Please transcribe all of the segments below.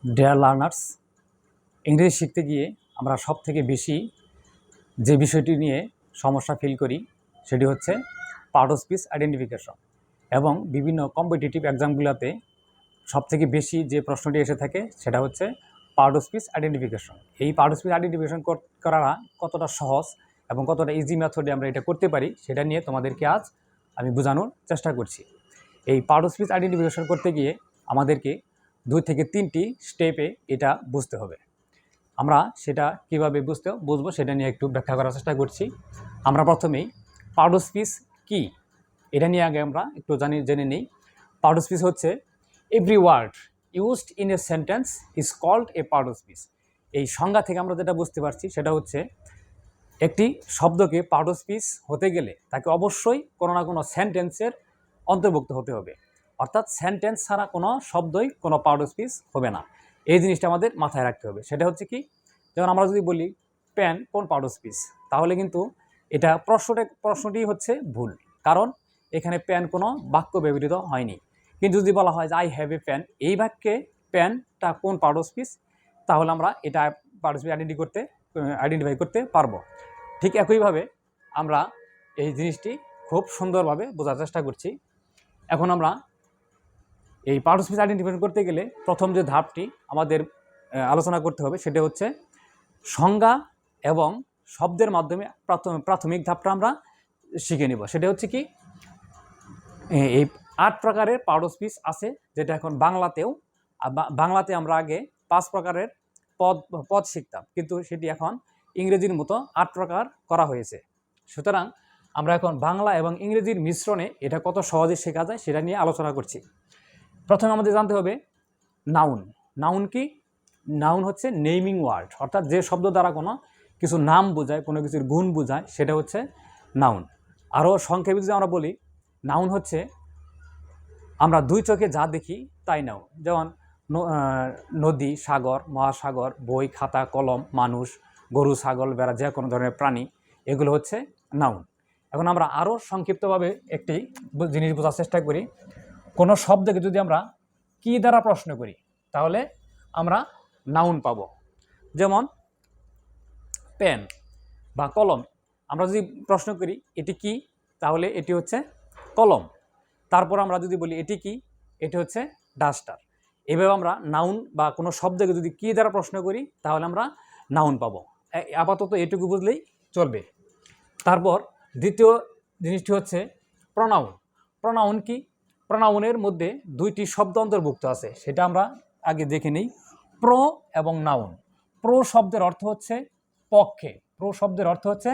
Dear learners, ইংরেজি শিখতে গিয়ে আমরা সবথেকে বেশি যে বিষয়টি নিয়ে সমস্যা ফিল করি সেটি হচ্ছে পার্ট অফ স্পিচ আইডেন্টিফিকেশন। এবং বিভিন্ন কম্পিটিটিভ এক্সামগুলোতে সবথেকে বেশি যে প্রশ্নটি এসে থাকে সেটা হচ্ছে পার্ট অফ স্পিচ আইডেন্টিফিকেশন। এই পার্ট অফ স্পিচ আইডেন্টিফিকেশন করা কতটা সহজ এবং কতটা ইজি মেথডে আমরা এটা করতে পারি সেটা নিয়ে তোমাদেরকে আজ আমি বোঝানোর চেষ্টা করছি। এই পার্ট অফ স্পিচ আইডেন্টিফিকেশন করতে গিয়ে আমাদেরকে 2 থেকে 3টি স্টেপে এটা বুঝতে হবে। আমরা সেটা কীভাবে বুঝবো সেটা নিয়ে একটু ব্যাখ্যা করার চেষ্টা করছি। আমরা প্রথমেই পার্ট অফ স্পিচ কী এটা নিয়ে আগে আমরা একটু জেনে নিই। পার্ট অফ স্পিচ হচ্ছে every word used in a sentence is called a part of speech. এই সংজ্ঞা থেকে আমরা যেটা বুঝতে পারছি সেটা হচ্ছে একটি শব্দকে পার্ট অফ স্পিচ হতে গেলে তাকে অবশ্যই কোনো না কোনো সেন্টেন্সের অন্তর্ভুক্ত হতে হবে, অর্থাৎ সেন্টেন্স ছাড়া কোনো শব্দই কোনো পার্ট অফ স্পিচ হবে না। এই জিনিসটা আমাদের মাথায় রাখতে হবে। সেটা হচ্ছে কি, যেমন আমরা যদি বলি পেন কোন পার্ট অফ স্পিচ, তাহলে কিন্তু এটা প্রশ্নটি হচ্ছে ভুল, কারণ এখানে পেন কোনো বাক্য ব্যবহৃত হয়নি। কিন্তু যদি বলা হয় যে আই হ্যাভ এ পেন, এই বাক্যে পেনটা কোন পার্ট অফ স্পিচ, তাহলে আমরা এটা পার্ট অফ স্পিচ আইডেন্টিফাই করতে পারবো। ঠিক একইভাবে আমরা এই জিনিসটি খুব সুন্দরভাবে বোঝার চেষ্টা করছি। এখন আমরা এই পার্ট অফ স্পিচ আইডেন্টিফাই করতে গেলে প্রথম যে ধাপটি আমাদের আলোচনা করতে হবে সেটা হচ্ছে সংজ্ঞা এবং শব্দের মাধ্যমে প্রাথমিক ধাপটা আমরা শিখে নেব। সেটা হচ্ছে কি, এই 8 প্রকারের পার্ট অফ স্পিচ আছে, যেটা এখন বাংলাতে আমরা আগে 5 প্রকারের পদ শিখতাম, কিন্তু সেটি এখন ইংরেজির মতো 8 প্রকার করা হয়েছে। সুতরাং আমরা এখন বাংলা এবং ইংরেজির মিশ্রণে এটা কত সহজে শেখা যায় সেটা নিয়ে আলোচনা করছি। প্রথমে আমাদের জানতে হবে নাউন। নাউন কি? নাউন হচ্ছে নেমিং ওয়ার্ড, অর্থাৎ যে শব্দ দ্বারা কোনো কিছু নাম বোঝায়, কোনো কিছুর গুণ বোঝায়, সেটা হচ্ছে নাউন। আরও সংক্ষেপে যদি আমরা বলি, নাউন হচ্ছে আমরা 2 চোখে যা দেখি তাই নাউন। যেমন নদী, সাগর, মহাসাগর, বই, খাতা, কলম, মানুষ, গরু, ছাগল, ভেড়া, যে কোনো ধরনের প্রাণী, এগুলো হচ্ছে নাউন। এখন আমরা আরও সংক্ষিপ্তভাবে একটি জিনিস বোঝার চেষ্টা করি। কোনো শব্দকে যদি আমরা কি দ্বারা প্রশ্ন করি তাহলে আমরা নাউন পাব। যেমন পেন বা কলম, আমরা যদি প্রশ্ন করি এটি কি, তাহলে এটি হচ্ছে কলম। তারপর আমরা যদি বলি এটি কি, এটি হচ্ছে ডাস্টার। এভাবে আমরা নাউন বা কোনো শব্দকে যদি কি দ্বারা প্রশ্ন করি তাহলে আমরা নাউন পাবো। আপাতত এটুকু বুঝলেই চলবে। তারপর দ্বিতীয় জিনিসটি হচ্ছে প্রনাউন। প্রনাউন কি? প্রনাউনের মধ্যে 2টি শব্দ অন্তর্ভুক্ত আছে, সেটা আমরা আগে দেখে নিই। প্রো এবং নাউন। প্রো শব্দের অর্থ হচ্ছে পক্ষে, প্রো শব্দের অর্থ হচ্ছে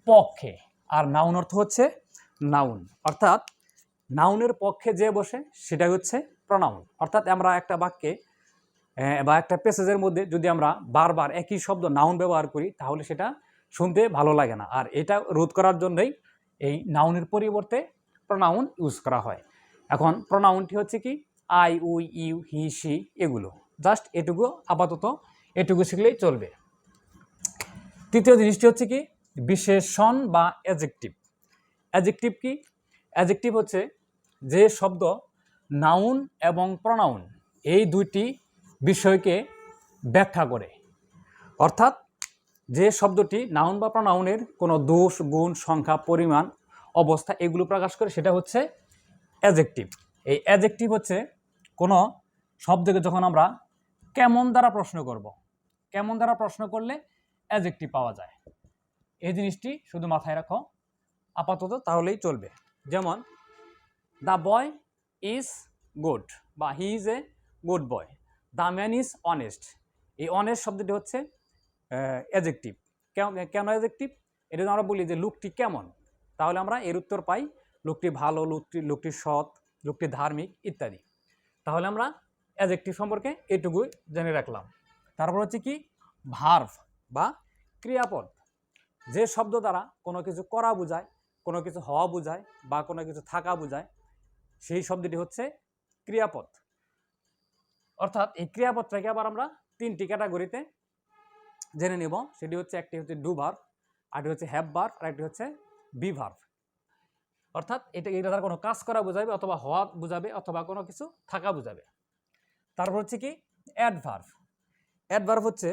পক্ষে, আর নাউন অর্থ হচ্ছে নাউন, অর্থাৎ নাউনের পক্ষে যে বসে সেটাই হচ্ছে প্রনাউন। অর্থাৎ আমরা একটা বাক্যে বা একটা প্যাসেজের মধ্যে যদি আমরা বারবার একই শব্দ নাউন ব্যবহার করি তাহলে সেটা শুনতে ভালো লাগে না, আর এটা রোধ করার জন্যই এই নাউনের পরিবর্তে প্রনাউন ইউজ করা হয়। এখন প্রনাউনটি হচ্ছে কি, I, we, you, he, she, এগুলো। জাস্ট এটুকু আপাতত এটুকু শিখলেই চলবে। তৃতীয় জিনিসটি হচ্ছে কি, বিশেষণ বা অ্যাডজেক্টিভ। অ্যাডজেক্টিভ কি? অ্যাডজেক্টিভ হচ্ছে যে শব্দ নাউন এবং প্রনাউন এই 2টি বিষয়কে ব্যাখ্যা করে, অর্থাৎ যে শব্দটি নাউন বা প্রনাউনের কোনো দোষ, গুণ, সংখ্যা, পরিমাণ, অবস্থা এগুলো প্রকাশ করে সেটা হচ্ছে অ্যাডজেক্টিভ। এই অ্যাডজেক্টিভ হচ্ছে কোনো শব্দকে যখন আমরা কেমন দ্বারা প্রশ্ন করব, কেমন দ্বারা প্রশ্ন করলে অ্যাডজেক্টিভ পাওয়া যায়। এই জিনিসটি শুধু মাথায় রাখো আপাতত, তাহলেই চলবে। যেমন দ্য বয় ইজ গুড বা he is a good boy, the man is honest. এই অনেস্ট শব্দটি হচ্ছে অ্যাডজেক্টিভ। কেন অ্যাডজেক্টিভ? এটা যদি আমরা বলি যে লোকটি কেমন, তাহলে আমরা এর উত্তর পাই লোকটি ভালো, লোকটি সৎ, লোকটি ধার্মিক ইত্যাদি। তাহলে আমরা অ্যাডজেক্টিভ সম্পর্কে এটুকু জেনে রাখলাম। তারপর হচ্ছে কি, ভার্ব বা ক্রিয়াপদ। যে শব্দ দ্বারা কোনো কিছু করা বোঝায়, কোনো কিছু হওয়া বোঝায় বা কোনো কিছু থাকা বোঝায়, সেই শব্দটি হচ্ছে ক্রিয়াপদ। অর্থাৎ এই ক্রিয়াপদটাকে আবার আমরা 3টি ক্যাটাগরিতে জেনে নেব। সেটি হচ্ছে, একটি হচ্ছে ডু ভার্ব, আরেকটি হচ্ছে হ্যাভ ভার্ব, আর একটি হচ্ছে বি ভার্ব। অর্থাৎ এটা দ্বারা কোনো কাজ করা বোঝাবে, অথবা হওয়া বোঝাবে, অথবা কোনো কিছু থাকা বোঝাবে। তারপর হচ্ছে কি, অ্যাডভার্ব। অ্যাডভার্ব হচ্ছে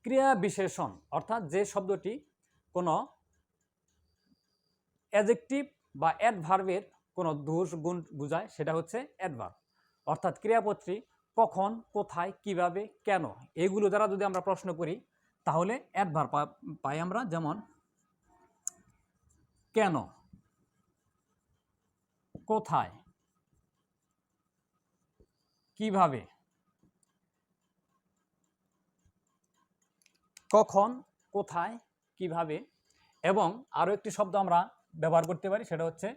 ক্রিয়া বিশেষণ, অর্থাৎ যে শব্দটি কোনো অ্যাডজেক্টিভ বা অ্যাডভার্বের কোনো দোষ গুণ বোঝায়, সেটা হচ্ছে অ্যাডভার্ব। অর্থাৎ ক্রিয়াপদটি কখন, কোথায়, কিভাবে, কেন, এগুলো দ্বারা যদি আমরা প্রশ্ন করি তাহলে অ্যাডভার্ব পাই আমরা। যেমন কেন, কোথায়, কিভাবে, কখন, কোথায়, কিভাবে। এবং আরও একটি শব্দ আমরা ব্যবহার করতে পারি, সেটা হচ্ছে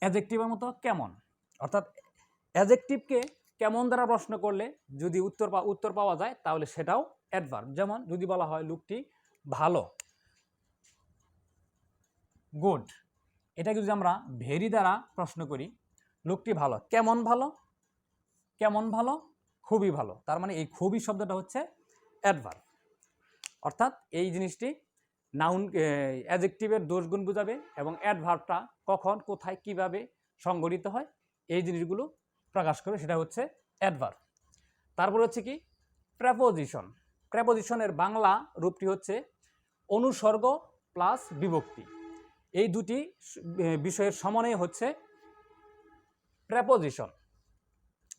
অ্যাডজেক্টিভের মতো কেমন। অর্থাৎ অ্যাডজেক্টিভকে কেমন দ্বারা প্রশ্ন করলে যদি উত্তর পাওয়া যায় তাহলে সেটাও অ্যাডভার্ব। যেমন যদি বলা হয় লোকটি ভালো, গুড, এটাকে যদি আমরা ভেরি দ্বারা প্রশ্ন করি, লোকটি ভালো, কেমন ভালো, কেমন ভালো, খুবই ভালো, তার মানে এই খুবই শব্দটা হচ্ছে অ্যাডভার্ব। অর্থাৎ এই জিনিসটি নাউন অ্যাডজেক্টিভের দোষগুণ বোঝাবে এবং অ্যাডভার্বটা কখন, কোথায়, কিভাবে সংগঠিত হয় এই জিনিসগুলো প্রকাশ করবে, সেটা হচ্ছে অ্যাডভার্ব। তারপর হচ্ছে কি প্রেপোজিশন। প্রেপোজিশনের বাংলা রূপটি হচ্ছে অনুসর্গ প্লাস বিভক্তি। এই দুটি বিষয়ের সমন্বয় হচ্ছে প্রেপোজিশন।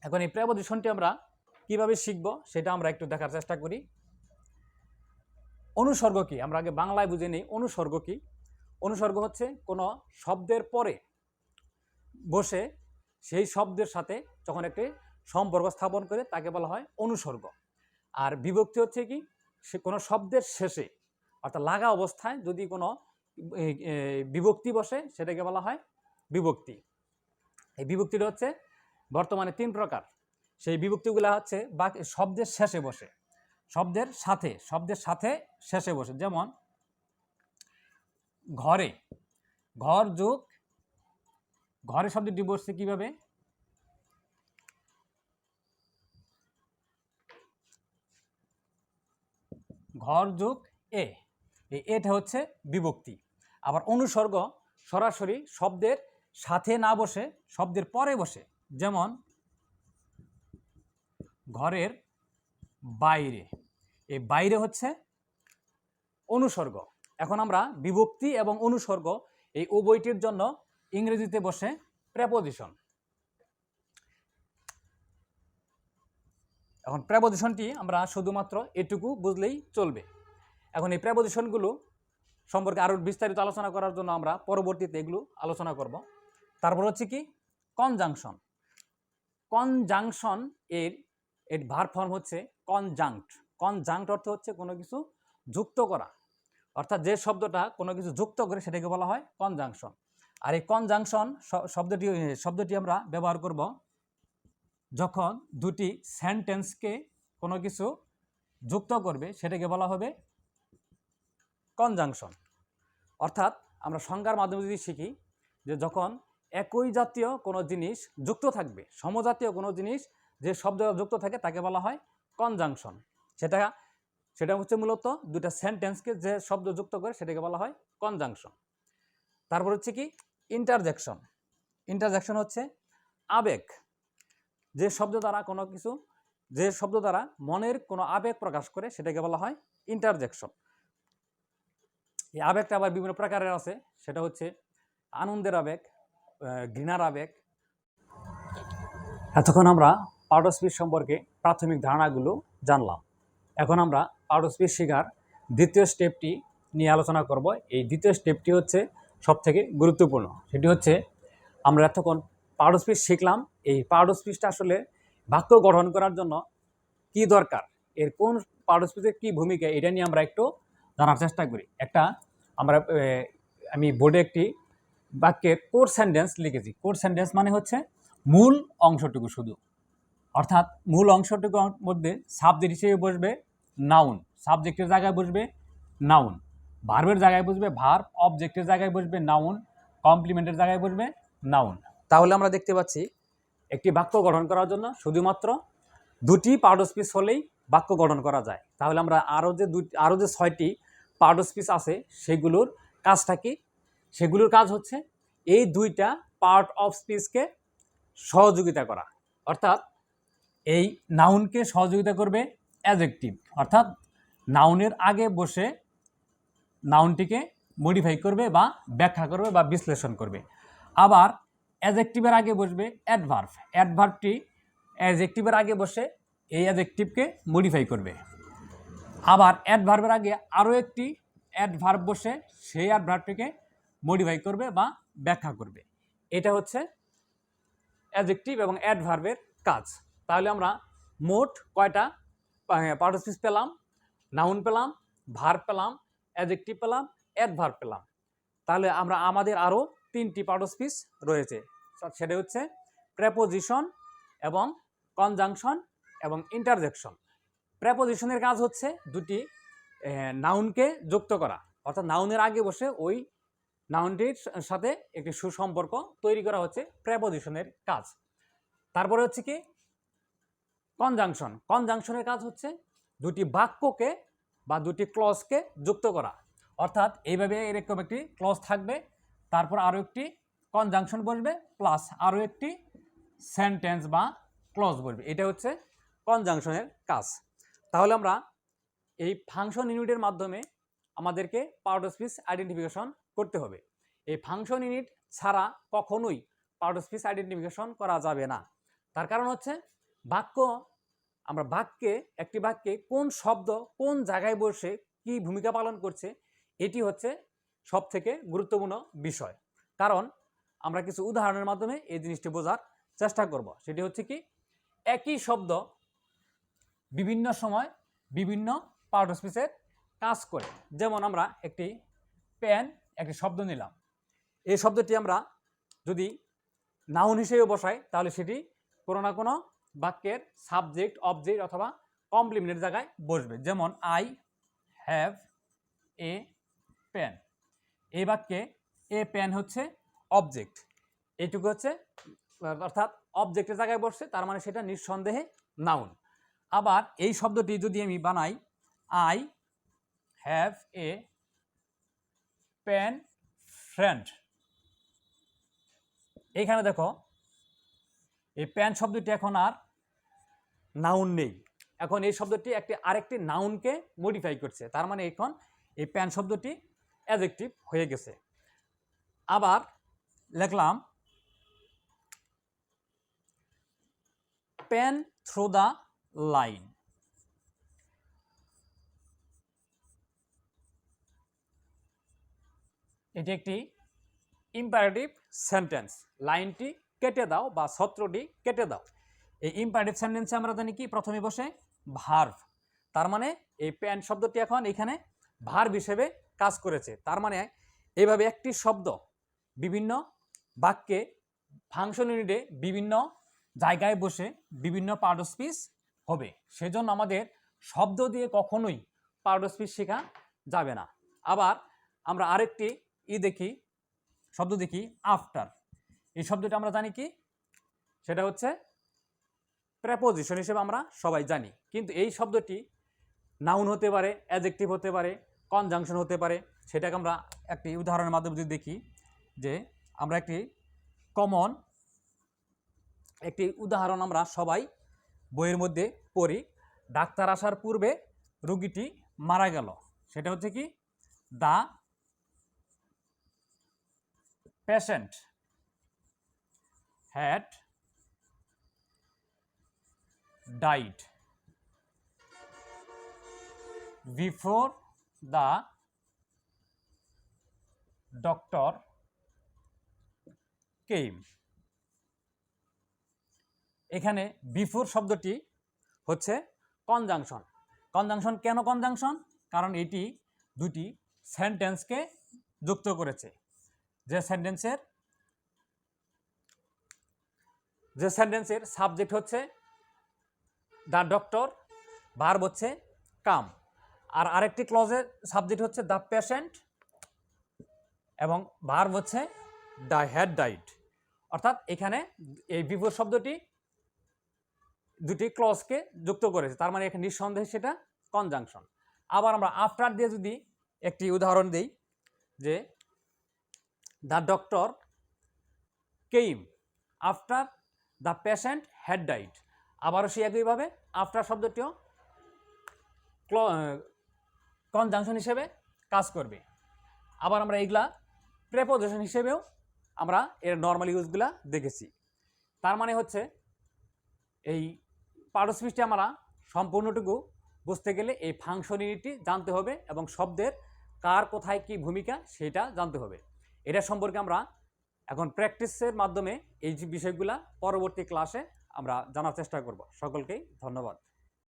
এখন এই প্রেপোজিশনটি আমরা কিভাবে শিখব সেটা আমরা একটু দেখার চেষ্টা করি। অনুসর্গ কি আমরা আগে বাংলায় বুঝে নেই। অনুসর্গ কি? অনুসর্গ হচ্ছে কোনো শব্দের পরে বসে সেই শব্দের সাথে যখন একটি সম্পর্ক স্থাপন করে তাকে বলা হয় অনুসর্গ। আর বিভক্তি হচ্ছে কি সে কোনো শব্দের শেষে অর্থাৎ লাগা অবস্থায় যদি কোনো বিভক্তি বসে সেটাকে বলা হয় বিভক্তি। এই বিভক্তিটা হচ্ছে বর্তমানে 3 প্রকার। সেই বিভক্তিগুলো হচ্ছে বাকি শব্দের শেষে বসে, শব্দের সাথে শেষে বসে। যেমন ঘরে, ঘর যোগ ঘরে শব্দটি বসছে কিভাবে? ঘর যোগ এ, এই এটা হচ্ছে বিভক্তি। আবার অনুসর্গ সরাসরি শব্দের সাথে না বসে শব্দের পরে বসে। যেমন ঘরের বাইরে, এই বাইরে হচ্ছে অনুসর্গ। এখন আমরা বিভক্তি এবং অনুসর্গ এই উভয়টির জন্য ইংরেজিতে বসে প্রেপোজিশন। এখন প্রেপোজিশনটি আমরা শুধুমাত্র এটুকু বুঝলেই চলবে। এখন এই প্রেপোজিশনগুলো সম্পর্কে আরও বিস্তারিত আলোচনা করার জন্য আমরা পরবর্তীতে এগুলো আলোচনা করব। তারপর হচ্ছে কি কনজাংশন। কনজাংশন এর ভার্ব ফর্ম হচ্ছে কনজাংক্ট। কনজাংক্ট অর্থ হচ্ছে কোনো কিছু যুক্ত করা, অর্থাৎ যে শব্দটা কোনো কিছু যুক্ত করে সেটাকে বলা হয় কনজাংশন। আর এই কনজাংশন শব্দটি আমরা ব্যবহার করব যখন দুটি সেন্টেন্সকে কোনো কিছু যুক্ত করবে, সেটাকে বলা হবে কনজাংশন। অর্থাৎ আমরা সংজ্ঞার মাধ্যমে যদি শিখি যে যখন একই জাতীয় কোনো জিনিস যুক্ত থাকবে, সমজাতীয় কোনো জিনিস যে শব্দ যুক্ত থাকে তাকে বলা হয় কনজাংশন। সেটা হচ্ছে মূলত দুটা সেন্টেন্সকে যে শব্দ যুক্ত করে সেটাকে বলা হয় কনজাংশন। তারপর হচ্ছে কি ইন্টারজেকশন। ইন্টারজেকশন হচ্ছে আবেগ। যে শব্দ দ্বারা মনের কোনো আবেগ প্রকাশ করে সেটাকে বলা হয় ইন্টারজেকশন। এই আবেগটা আবার বিভিন্ন প্রকারের আছে, সেটা হচ্ছে আনন্দের আবেগ, ঘৃণার আবেগ। এতক্ষণ আমরা পার্ট অফ স্পিচ সম্পর্কে প্রাথমিক ধারণাগুলো জানলাম। এখন আমরা পার্ট অফ স্পিচ শেখার দ্বিতীয় স্টেপটি নিয়ে আলোচনা করব। এই দ্বিতীয় স্টেপটি হচ্ছে সবথেকে গুরুত্বপূর্ণ। সেটি হচ্ছে আমরা এতক্ষণ পার্ট অফ স্পিচ শিখলাম। এই পার্ট অফ স্পিচটা আসলে বাক্য গঠন করার জন্য কি দরকার, এর কোন পার্ট অফ স্পিচের কী ভূমিকা, এটা নিয়ে আমরা একটু জানার চেষ্টা করি। আমি বোর্ডে একটি বাক্যের কোর সেন্টেন্স লিখেছি। কোর সেন্টেন্স মানে হচ্ছে মূল অংশটুকু শুধু, অর্থাৎ মূল অংশটুকুর মধ্যে সাবজেক্ট হিসেবে বসবে নাউন, সাবজেক্টের জায়গায় বসবে নাউন, ভার্বের জায়গায় বসবে ভার্ব, অবজেক্টের জায়গায় বসবে নাউন, কমপ্লিমেন্টের জায়গায় বসবে নাউন। তাহলে আমরা দেখতে পাচ্ছি একটি বাক্য গঠন করার জন্য শুধুমাত্র দুটি পার্ট অফ স্পিচ হলেই বাক্য গঠন করা যায়। তাহলে আমরা আরও যে 6টি পার্ট অফ স্পিচ আছে সেগুলোর কাজটা কি? সেগুলোর কাজ হচ্ছে এই দুইটা পার্ট অফ স্পিচকে সহযোগিতা করা। অর্থাৎ এই নাউনকে সহযোগিতা করবে অ্যাডজেক্টিভ, অর্থাৎ নাউনের আগে বসে নাউনটিকে মডিফাই করবে বা ব্যাখ্যা করবে বা বিশ্লেষণ করবে। আবার অ্যাডজেক্টিভের আগে বসবে অ্যাডভার্ব, অ্যাডভার্বটি অ্যাডজেক্টিভের আগে বসে এই অ্যাডজেক্টিভকে মডিফাই করবে। আবার অ্যাডভার্বের আগে আরও একটি অ্যাডভার্ব বসে সেই অ্যাডভার্বটিকে মডিফাই করবে বা ব্যাখ্যা করবে। এটা হচ্ছে অ্যাডজেক্টিভ এবং অ্যাডভার্বের কাজ। তাহলে আমরা মোট কয়টা পার্ট অফ স্পিচ পেলাম? নাউন পেলাম, ভার্ব পেলাম, অ্যাডজেক্টিভ পেলাম, অ্যাডভার্ব পেলাম। তাহলে আমরা আমাদের আরও 3টি পার্ট অফ স্পিচ রয়েছে, সেটা হচ্ছে প্রেপোজিশন এবং কনজাংশন এবং ইন্টারজেকশন। প্রেপোজিশনের কাজ হচ্ছে দুটি নাউনকে যুক্ত করা, অর্থাৎ নাউনের আগে বসে ওই নাউনটির সাথে একটি সুসম্পর্ক তৈরি করা হচ্ছে প্রেপোজিশনের কাজ। তারপরে হচ্ছে কি কনজাংশন, কনজাংশনের কাজ হচ্ছে দুটি বাক্যকে বা দুটি ক্লজকে যুক্ত করা, অর্থাৎ এইভাবে এরকম একটি ক্লজ থাকবে, তারপর আরও একটি কনজাংশন বসবে, প্লাস আরও একটি সেন্টেন্স বা ক্লজ বসবে। এটা হচ্ছে কনজাংশনের কাজ। তাহলে আমরা এই ফাংশন ইউনিটের মাধ্যমে আমাদেরকে পার্ট অফ স্পিচ আইডেন্টিফিকেশন করতে হবে। এই ফাংশন ইউনিট ছাড়া কখনোই পার্ট অফ স্পিচ আইডেন্টিফিকেশন করা যাবে না। তার কারণ হচ্ছে আমরা একটি বাক্যে কোন শব্দ কোন জায়গায় বসে কি ভূমিকা পালন করছে, এটি হচ্ছে সবথেকে গুরুত্বপূর্ণ বিষয়। কারণ আমরা কিছু উদাহরণের মাধ্যমে এই জিনিসটি বোঝার চেষ্টা করব। সেটি হচ্ছে কি একই শব্দ বিভিন্ন সময় বিভিন্ন পার্ট অফ স্পিচের কাজ করে। যেমন আমরা একটি একটি শব্দ নিলাম, এই শব্দটি আমরা যদি নাউন হিসেবে বসাই তাহলে সেটি কোনো না কোনো বাক্যের সাবজেক্ট, অবজেক্ট অথবা কমপ্লিমেন্টের জায়গায় বসবে। যেমন আই হ্যাভ এ পেন, এই বাক্যে এ পেন হচ্ছে অবজেক্ট, এইটুকু হচ্ছে অর্থাৎ অবজেক্টের জায়গায় বসছে, তার মানে সেটা নিঃসন্দেহে নাউন। আবার এই শব্দটি যদি আমি বানাই I have a pen friend, এইখানে দেখো এই প্যান শব্দটি এখন আর নাউন নেই, এখন এই শব্দটি আরেকটি নাউনকে মডিফাই করছে, তার মানে এখন এই প্যান শব্দটি অ্যাডজেক্টিভ হয়ে গেছে। আবার লিখলাম পেন থ্রু দ্য লাইন, এটি একটি ইম্পারেটিভ সেন্টেন্স, লাইনটি কেটে দাও বা ছত্রটি কেটে দাও। এই ইম্পারেটিভ সেন্টেন্সে আমরা জানি কি প্রথমে বসে ভার্ব, তার মানে এই পেন শব্দটি এখন এখানে ভার্ব হিসেবে কাজ করেছে। তার মানে এইভাবে একটি শব্দ বিভিন্ন বাক্যে ফাংশন ইউনিটে বিভিন্ন জায়গায় বসে বিভিন্ন পার্ট অফ স্পিচ হবে। সেজন্য আমাদের শব্দ দিয়ে কখনোই পার্ট অফ স্পিচ শেখা যাবে না। আবার আমরা আরেকটি শব্দ দেখি আফটার, এই শব্দটা আমরা জানি কি সেটা হচ্ছে প্রেপোজিশন হিসেবে আমরা সবাই জানি, কিন্তু এই শব্দটি নাউন হতে পারে, অ্যাডজেক্টিভ হতে পারে, কনজাংশন হতে পারে। সেটাকে আমরা একটি উদাহরণের মাধ্যমে যদি দেখি, যে আমরা একটি উদাহরণ আমরা সবাই বইয়ের মধ্যে পড়ি, ডাক্তার আসার পূর্বে রোগীটি মারা গেল, সেটা হচ্ছে কি the patient had died before the doctor came. এখানে বিফোর শব্দটি হচ্ছে কনজাংশন। কনজাংশন কেন কনজাংশন? কারণ এটি দুটি সেন্টেন্সকে যুক্ত করেছে। যে সেন্টেন্সের সাবজেক্ট হচ্ছে দ্য ডক্টর, ভার্ব হচ্ছে কাম, আর আরেকটি ক্লজের সাবজেক্ট হচ্ছে দ্য পেশেন্ট এবং ভার্ব হচ্ছে দ্য হ্যাড ডাইড। অর্থাৎ এখানে এই বিফোর শব্দটি দুটি ক্লজকে যুক্ত করেছে, তার মানে এখানে নিঃসন্দেহে সেটা কনজাংশন। আবার আমরা আফটার দিয়ে যদি একটি উদাহরণ দিই, যে the doctor came after the patient had died, আবারও সেই একইভাবে আফটার শব্দটিও কনজাংশন হিসেবে কাজ করবে। আবার আমরা এগুলা প্রেপোজিশন হিসেবেও আমরা এর নর্মাল ইউজগুলা দেখেছি। তার মানে হচ্ছে এই পার্টস স্পিচটি আমরা সম্পূর্ণটুকু বুঝতে গেলে এই ফাংশনালিটি জানতে হবে এবং শব্দের কার কোথায় কি ভূমিকা সেটা জানতে হবে। এটা সম্পর্কে আমরা এখন প্র্যাকটিসের মাধ্যমে এই যে বিষয়গুলা পরবর্তী ক্লাসে আমরা জানার চেষ্টা করব। সকলকেই ধন্যবাদ।